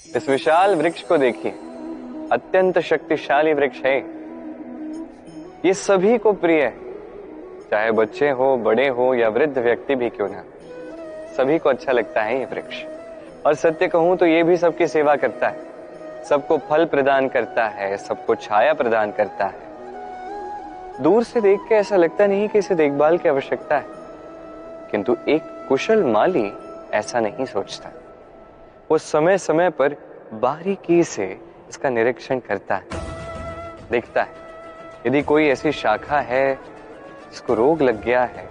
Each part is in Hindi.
इस विशाल वृक्ष को देखिए, अत्यंत शक्तिशाली वृक्ष है। ये सभी को प्रिय है, चाहे बच्चे हो, बड़े हो या वृद्ध व्यक्ति भी क्यों ना, सभी को अच्छा लगता है ये वृक्ष। और सत्य कहूं तो ये भी सबकी सेवा करता है, सबको फल प्रदान करता है, सबको छाया प्रदान करता है। दूर से देख के ऐसा लगता नहीं कि इसे देखभाल की आवश्यकता है, किंतु एक कुशल माली ऐसा नहीं सोचता। वो समय समय पर बारीकी से इसका निरीक्षण करता है, देखता है यदि कोई ऐसी शाखा है जिसको रोग लग गया है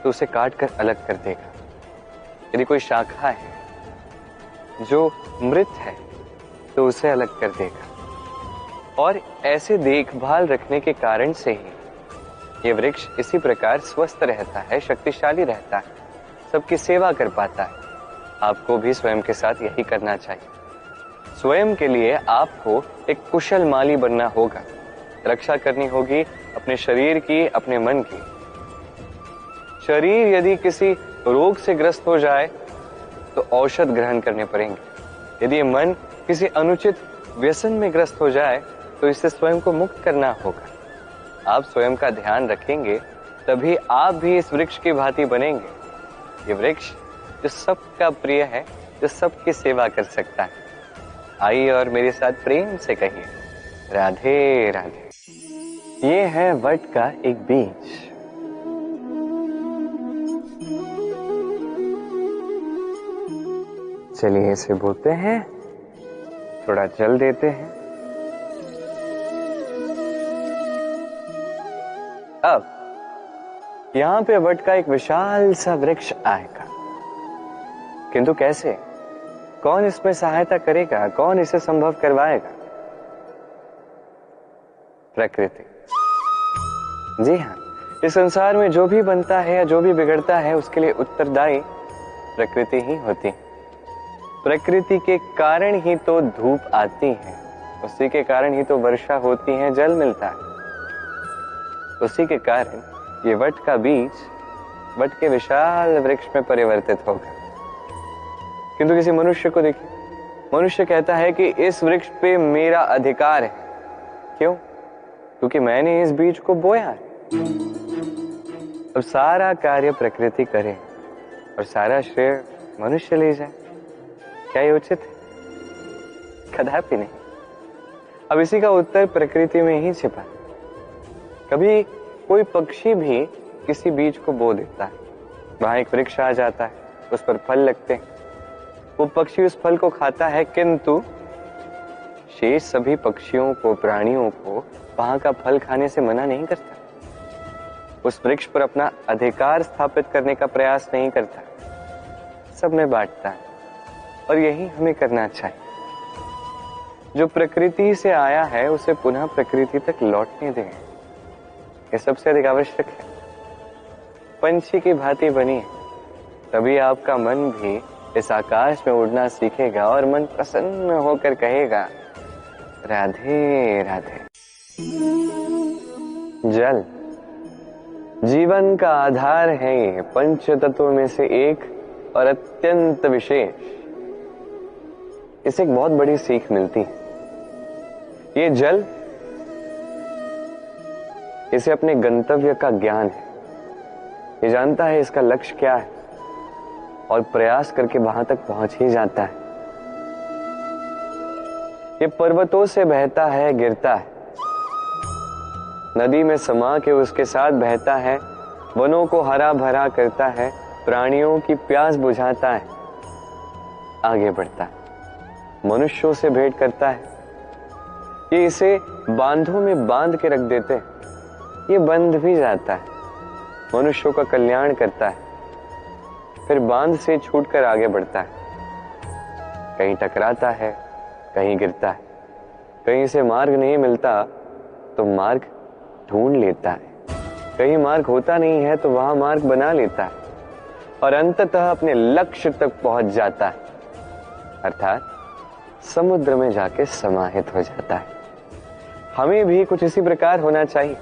तो उसे काट कर अलग कर देगा। यदि कोई शाखा है जो मृत है तो उसे अलग कर देगा। और ऐसे देखभाल रखने के कारण से ही ये वृक्ष इसी प्रकार स्वस्थ रहता है, शक्तिशाली रहता है, सबकी सेवा कर पाता है। आपको भी स्वयं के साथ यही करना चाहिए। स्वयं के लिए आपको एक कुशल माली बनना होगा, रक्षा करनी होगी अपने शरीर की, अपने मन की। शरीर यदि किसी रोग से ग्रस्त हो जाए तो औषध ग्रहण करने पड़ेंगे। यदि मन किसी अनुचित व्यसन में ग्रस्त हो जाए तो इससे स्वयं को मुक्त करना होगा। आप स्वयं का ध्यान रखेंगे तभी आप भी इस वृक्ष की भांति बनेंगे। ये वृक्ष जो सबका प्रिय है, जो सबकी सेवा कर सकता है। आइए और मेरे साथ प्रेम से कहिए, राधे राधे। ये है वट का एक बीज। चलिए इसे बोते हैं, थोड़ा जल देते हैं। अब यहां पे वट का एक विशाल सा वृक्ष आएगा, किंतु कैसे? कौन इसमें सहायता करेगा? कौन इसे संभव करवाएगा? प्रकृति। जी हाँ, इस संसार में जो भी बनता है या जो भी बिगड़ता है उसके लिए उत्तरदायी प्रकृति ही होती है। प्रकृति के कारण ही तो धूप आती है, उसी के कारण ही तो वर्षा होती है, जल मिलता है। उसी के कारण ये वट का बीज वट के विशाल वृक्ष में परिवर्तित होगा। किंतु किसी मनुष्य को देखिए, मनुष्य कहता है कि इस वृक्ष पे मेरा अधिकार है। क्यों? क्योंकि मैंने इस बीज को बोया है। अब सारा कार्य प्रकृति करे और सारा श्रेय मनुष्य ले जाए, क्या ये उचित है? कदापि नहीं। अब इसी का उत्तर प्रकृति में ही छिपा है। कभी कोई पक्षी भी किसी बीज को बो देता है, वहां एक वृक्ष आ जाता है, उस पर फल लगते हैं, वो पक्षी उस फल को खाता है, किंतु शेष सभी पक्षियों को, प्राणियों को वहां का फल खाने से मना नहीं करता। उस वृक्ष पर अपना अधिकार स्थापित करने का प्रयास नहीं करता, सब में बांटता है। और यही हमें करना चाहिए। जो प्रकृति से आया है उसे पुनः प्रकृति तक लौटने दें, ये सबसे अधिक आवश्यक है। पंछी की भांति बनिए, तभी आपका मन भी इस आकाश में उड़ना सीखेगा और मन प्रसन्न होकर कहेगा, राधे राधे। जल जीवन का आधार है, ये पंच तत्वों में से एक और अत्यंत विशेष। इसे एक बहुत बड़ी सीख मिलती है। ये जल, इसे अपने गंतव्य का ज्ञान है, ये जानता है इसका लक्ष्य क्या है और प्रयास करके वहां तक पहुंच ही जाता है। ये पर्वतों से बहता है, गिरता है, नदी में समा के उसके साथ बहता है, वनों को हरा भरा करता है, प्राणियों की प्यास बुझाता है, आगे बढ़ता है, मनुष्यों से भेंट करता है। ये इसे बांधों में बांध के रख देते हैं, ये बंध भी जाता है, मनुष्यों का कल्याण करता है, फिर बांध से छूटकर आगे बढ़ता है। कहीं टकराता है, कहीं गिरता है, कहीं से मार्ग नहीं मिलता तो मार्ग ढूंढ लेता है, कहीं मार्ग होता नहीं है तो वहां मार्ग बना लेता है और अंततः अपने लक्ष्य तक पहुंच जाता है, अर्थात समुद्र में जाके समाहित हो जाता है। हमें भी कुछ इसी प्रकार होना चाहिए।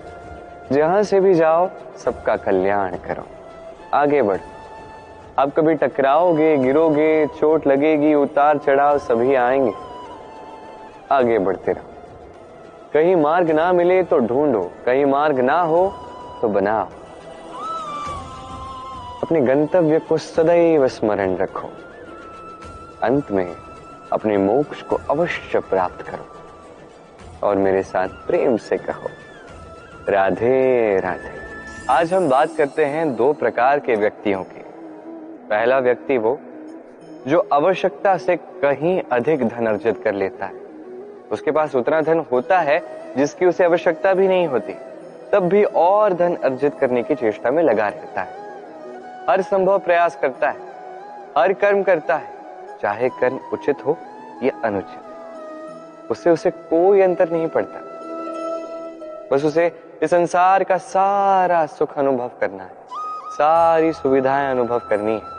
जहां से भी जाओ सबका कल्याण करो, आगे बढ़ो। आप कभी टकराओगे, गिरोगे, चोट लगेगी, उतार चढ़ाव सभी आएंगे, आगे बढ़ते रहो। कहीं मार्ग ना मिले तो ढूंढो, कहीं मार्ग ना हो तो बनाओ। अपने गंतव्य को सदैव स्मरण रखो। अंत में अपने मोक्ष को अवश्य प्राप्त करो और मेरे साथ प्रेम से कहो, राधे राधे। आज हम बात करते हैं दो प्रकार के व्यक्तियों की। पहला व्यक्ति वो जो आवश्यकता से कहीं अधिक धन अर्जित कर लेता है। उसके पास उतना धन होता है जिसकी उसे आवश्यकता भी नहीं होती, तब भी और धन अर्जित करने की चेष्टा में लगा रहता है। हर संभव प्रयास करता है, हर कर्म करता है, चाहे कर्म उचित हो या अनुचित, उससे उसे कोई अंतर नहीं पड़ता। बस उसे इस संसार का सारा सुख अनुभव करना है, सारी सुविधाएं अनुभव करनी है।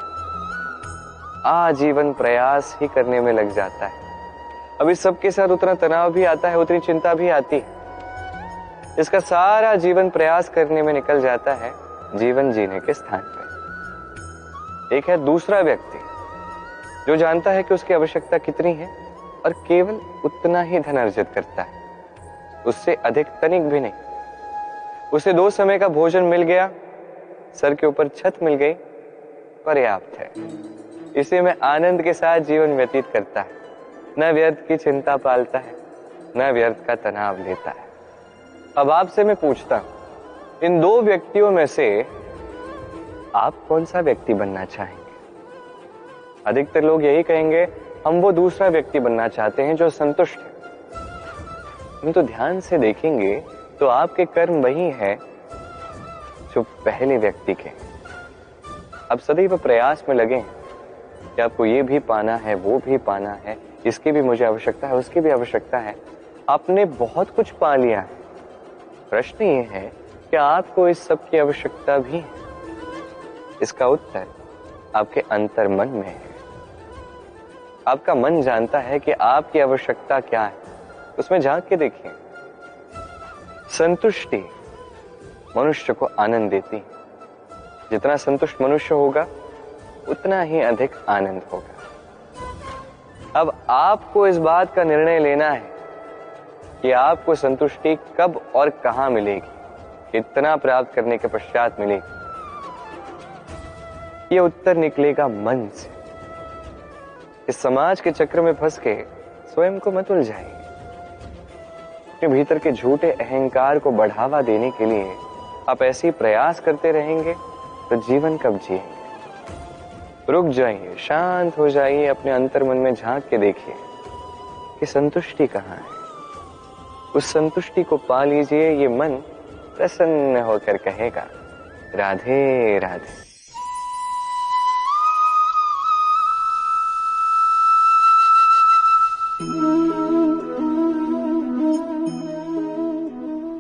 आजीवन प्रयास ही करने में लग जाता है। अब इस सब के साथ उतना तनाव भी आता है, उतनी चिंता भी आती है। इसका सारा जीवन प्रयास करने में निकल जाता है जीवन जीने के स्थान पर। एक है दूसरा व्यक्ति जो जानता है कि उसकी आवश्यकता कितनी है और केवल उतना ही धन अर्जित करता है, उससे अधिक तनिक भी नहीं। उसे 2 समय का भोजन मिल गया, सर के ऊपर छत मिल गई, पर्याप्त है। इसे में आनंद के साथ जीवन व्यतीत करता है, न व्यर्थ की चिंता पालता है, न व्यर्थ का तनाव लेता है। अब आपसे मैं पूछता हूं, इन 2 व्यक्तियों में से आप कौन सा व्यक्ति बनना चाहेंगे? अधिकतर लोग यही कहेंगे, हम वो दूसरा व्यक्ति बनना चाहते हैं जो संतुष्ट है। किंतु ध्यान से देखेंगे तो आपके कर्म वही है जो पहले व्यक्ति के। अब सदैव प्रयास में लगे कि आपको ये भी पाना है, वो भी पाना है, इसकी भी मुझे आवश्यकता है, उसकी भी आवश्यकता है। आपने बहुत कुछ पा लिया है। प्रश्न ये है कि आपको इस सब की आवश्यकता भी है? इसका उत्तर आपके अंतर मन में है। आपका मन जानता है कि आपकी आवश्यकता क्या है। उसमें झांक के देखिए। संतुष्टि मनुष्य को आनंद देती है। जितना संतुष्ट मनुष्य होगा उतना ही अधिक आनंद होगा। अब आपको इस बात का निर्णय लेना है कि आपको संतुष्टि कब और कहां मिलेगी, कितना प्राप्त करने के पश्चात मिलेगी। यह उत्तर निकलेगा मन से। इस समाज के चक्र में फंस के स्वयं को मत उलझाइए। अपने भीतर के झूठे अहंकार को बढ़ावा देने के लिए आप ऐसे ही प्रयास करते रहेंगे तो जीवन कब जिएंगे? रुक जाइए, शांत हो जाइए, अपने अंतर मन में झांक के देखिए कि संतुष्टि कहाँ है। उस संतुष्टि को पा लीजिए। ये मन प्रसन्न होकर कहेगा, राधे राधे।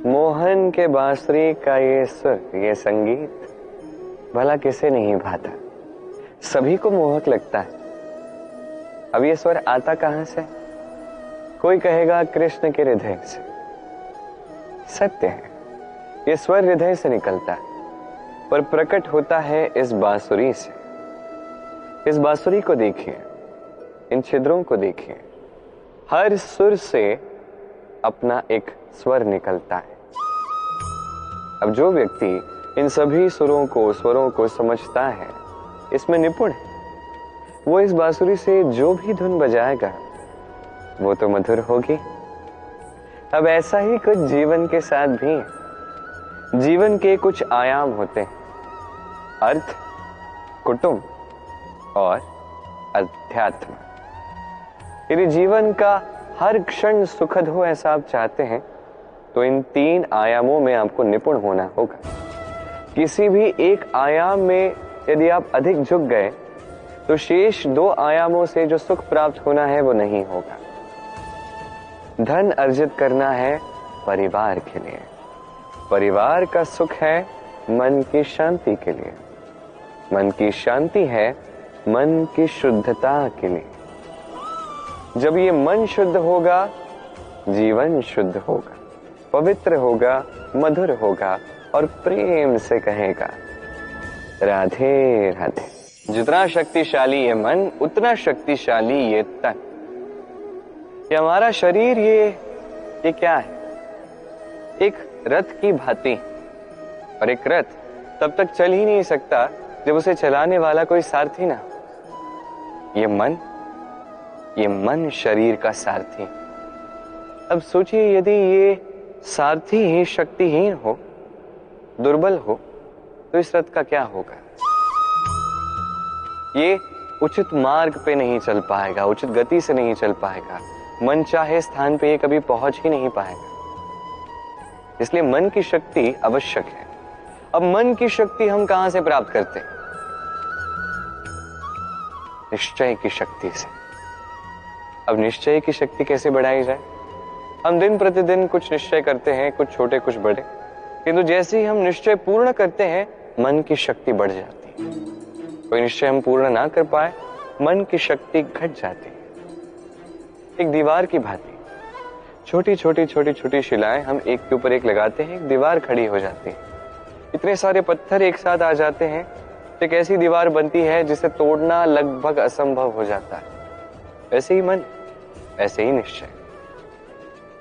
मोहन के बांसुरी का ये सुर, ये संगीत भला किसे नहीं भाता, सभी को मोहक लगता है। अब ये स्वर आता कहां से? कोई कहेगा कृष्ण के हृदय से। सत्य है, ये स्वर हृदय से निकलता है, पर प्रकट होता है इस बांसुरी से। इस बांसुरी को देखिए, इन छिद्रों को देखिए। हर सुर से अपना एक स्वर निकलता है। अब जो व्यक्ति इन सभी स्वरों को समझता है, इसमें निपुण है, वो इस बांसुरी से जो भी धुन बजाएगा वो तो मधुर होगी। अब ऐसा ही कुछ जीवन के साथ भी है। जीवन के कुछ आयाम होते हैं, अर्थ, कुटुंब और अध्यात्म। यदि जीवन का हर क्षण सुखद हो ऐसा आप चाहते हैं तो इन 3 आयामों में आपको निपुण होना होगा। किसी भी एक आयाम में यदि आप अधिक झुक गए तो शेष 2 आयामों से जो सुख प्राप्त होना है वो नहीं होगा। धन अर्जित करना है परिवार के लिए, परिवार का सुख है मन की शांति के लिए, मन की शांति है मन की शुद्धता के लिए। जब ये मन शुद्ध होगा, जीवन शुद्ध होगा, पवित्र होगा, मधुर होगा और प्रेम से कहेगा, राधे राधे। जितना शक्तिशाली ये मन, उतना शक्तिशाली ये तन। कि हमारा शरीर ये क्या है? एक रथ की भांति। और एक रथ तब तक चल ही नहीं सकता जब उसे चलाने वाला कोई सारथी ना। ये मन शरीर का सारथी। अब सोचिए, यदि ये सारथी ही शक्तिहीन हो, दुर्बल हो, तो इस रथ का क्या होगा? ये उचित मार्ग पे नहीं चल पाएगा, उचित गति से नहीं चल पाएगा, मन चाहे स्थान पे ये कभी पहुंच ही नहीं पाएगा। इसलिए मन की शक्ति आवश्यक है। अब मन की शक्ति हम कहां से प्राप्त करते हैं? निश्चय की शक्ति से। अब निश्चय की शक्ति कैसे बढ़ाई जाए? हम दिन प्रतिदिन कुछ निश्चय करते हैं, कुछ छोटे कुछ बड़े, किंतु जैसे ही हम निश्चय पूर्ण करते हैं, मन की शक्ति बढ़ जाती है। कोई निश्चय हम पूर्ण ना कर पाए, मन की शक्ति घट जाती है। एक दीवार की भांति छोटी छोटी शिलाएं हम एक के ऊपर एक लगाते हैं, एक दीवार खड़ी हो जाती है। इतने सारे पत्थर एक साथ आ जाते हैं, एक ऐसी दीवार बनती है जिसे तोड़ना लगभग असंभव हो जाता है। वैसे ही मन, वैसे ही निश्चय।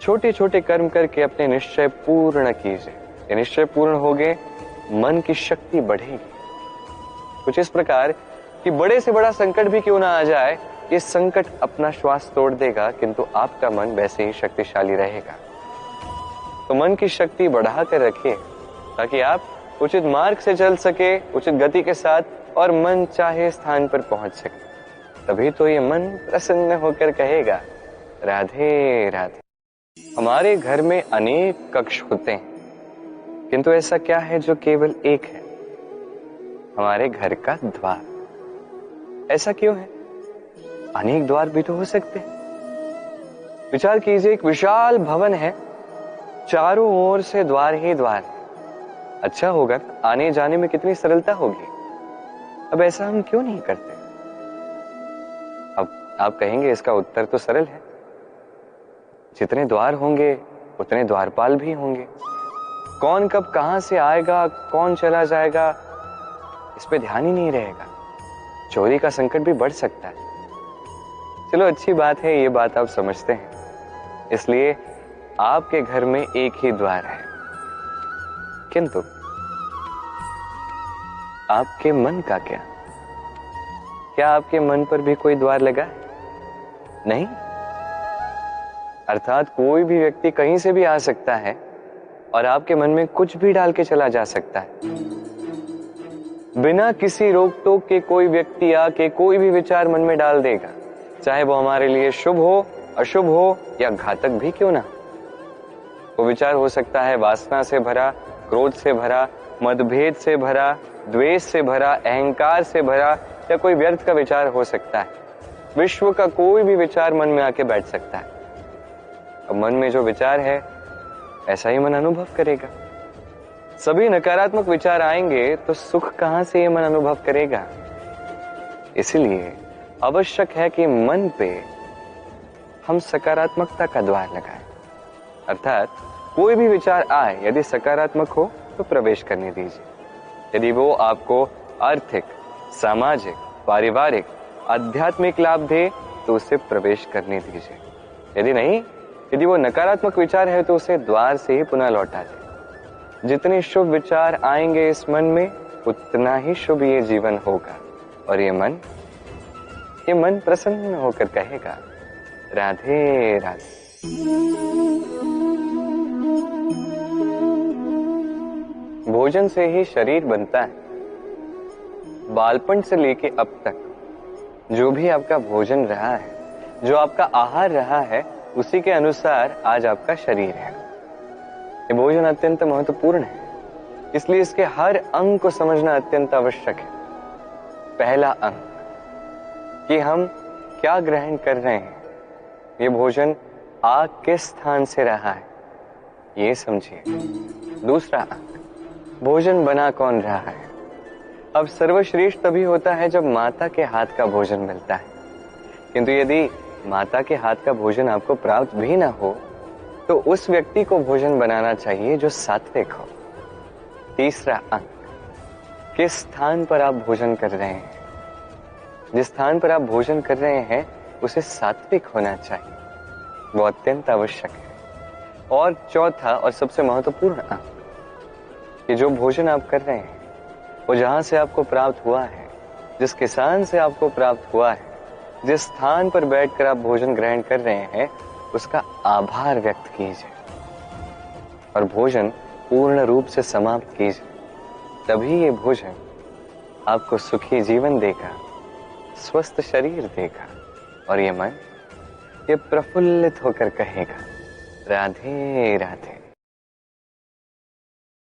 छोटे छोटे कर्म करके अपने निश्चय पूर्ण कीजिए। ये निश्चय पूर्ण हो गए, मन की शक्ति बढ़ेगी। कुछ इस प्रकार कि बड़े से बड़ा संकट भी क्यों ना आ जाए, ये संकट अपना श्वास तोड़ देगा, किंतु आपका मन वैसे ही शक्तिशाली रहेगा। तो मन की शक्ति बढ़ा कर रखिए ताकि आप उचित मार्ग से चल सके, उचित गति के साथ, और मन चाहे स्थान पर पहुंच सके। तभी तो ये मन प्रसन्न होकर कहेगा, राधे राधे। हमारे घर में अनेक कक्ष होते हैं, किंतु ऐसा क्या है जो केवल एक है? हमारे घर का द्वार। ऐसा क्यों है? अनेक द्वार भी तो हो सकते हैं। विचार कीजिए, एक विशाल भवन है, चारों ओर से द्वार ही द्वार है। अच्छा होगा, आने जाने में कितनी सरलता होगी। अब ऐसा हम क्यों नहीं करते? अब आप कहेंगे इसका उत्तर तो सरल है। जितने द्वार होंगे उतने द्वारपाल भी होंगे। कौन कब कहां से आएगा, कौन चला जाएगा, इस पे ध्यान ही नहीं रहेगा। चोरी का संकट भी बढ़ सकता है। चलो अच्छी बात है, ये बात आप समझते हैं, इसलिए आपके घर में एक ही द्वार है। किंतु आपके मन का क्या? क्या आपके मन पर भी कोई द्वार लगा है? नहीं। अर्थात कोई भी व्यक्ति कहीं से भी आ सकता है और आपके मन में कुछ भी डाल के चला जा सकता है। बिना किसी रोक टोक के कोई व्यक्ति आके कोई भी विचार मन में डाल देगा, चाहे वो हमारे लिए शुभ हो, अशुभ हो या घातक भी क्यों ना। वो विचार हो सकता है वासना से भरा, क्रोध से भरा, मतभेद से भरा, द्वेष से भरा, अहंकार से भरा, या कोई व्यर्थ का विचार हो सकता है। विश्व का कोई भी विचार मन में आके बैठ सकता है। अब मन में जो विचार है ऐसा ही मन अनुभव करेगा। सभी नकारात्मक विचार आएंगे तो सुख कहां से ये मन अनुभव करेगा? इसलिए आवश्यक है कि मन पे हम सकारात्मकता का द्वार लगाएं। अर्थात कोई भी विचार आए, यदि सकारात्मक हो तो प्रवेश करने दीजिए। यदि वो आपको आर्थिक, सामाजिक, पारिवारिक, आध्यात्मिक लाभ दे तो उसे प्रवेश करने दीजिए। यदि नहीं, यदि वो नकारात्मक विचार है तो उसे द्वार से ही पुनः लौटा दे। जितने शुभ विचार आएंगे इस मन में, उतना ही शुभ ये जीवन होगा। और ये मन प्रसन्न होकर कहेगा, राधे राधे। भोजन से ही शरीर बनता है। बालपन से लेके अब तक जो भी आपका भोजन रहा है, जो आपका आहार रहा है, उसी के अनुसार आज आपका शरीर है। ये भोजन अत्यंत महत्वपूर्ण है, इसलिए इसके हर अंग को समझना अत्यंत आवश्यक है। पहला अंग कि हम क्या ग्रहण कर रहे हैं, ये भोजन आग किस स्थान से रहा है, ये समझिए। दूसरा अंग, भोजन बना कौन रहा है। अब सर्वश्रेष्ठ तभी होता है जब माता के हाथ का भोजन मिलता है, किंतु यदि माता के हाथ का भोजन आपको प्राप्त भी ना हो तो उस व्यक्ति को भोजन बनाना चाहिए जो सात्विक हो। तीसरा अंग, किस स्थान पर आप भोजन कर रहे हैं। जिस स्थान पर आप भोजन कर रहे हैं उसे सात्विक होना चाहिए। वो अत्यंत आवश्यक है। और चौथा और सबसे महत्वपूर्ण अंक, कि जो भोजन आप कर रहे हैं वो जहां से आपको प्राप्त हुआ है, जिस किसान से आपको प्राप्त हुआ है, जिस स्थान पर बैठकर आप भोजन ग्रहण कर रहे हैं, उसका आभार व्यक्त कीजिए और भोजन पूर्ण रूप से समाप्त कीजिए। तभी ये भोजन आपको सुखी जीवन देगा, स्वस्थ शरीर देगा और ये मन ये प्रफुल्लित होकर कहेगा, राधे राधे।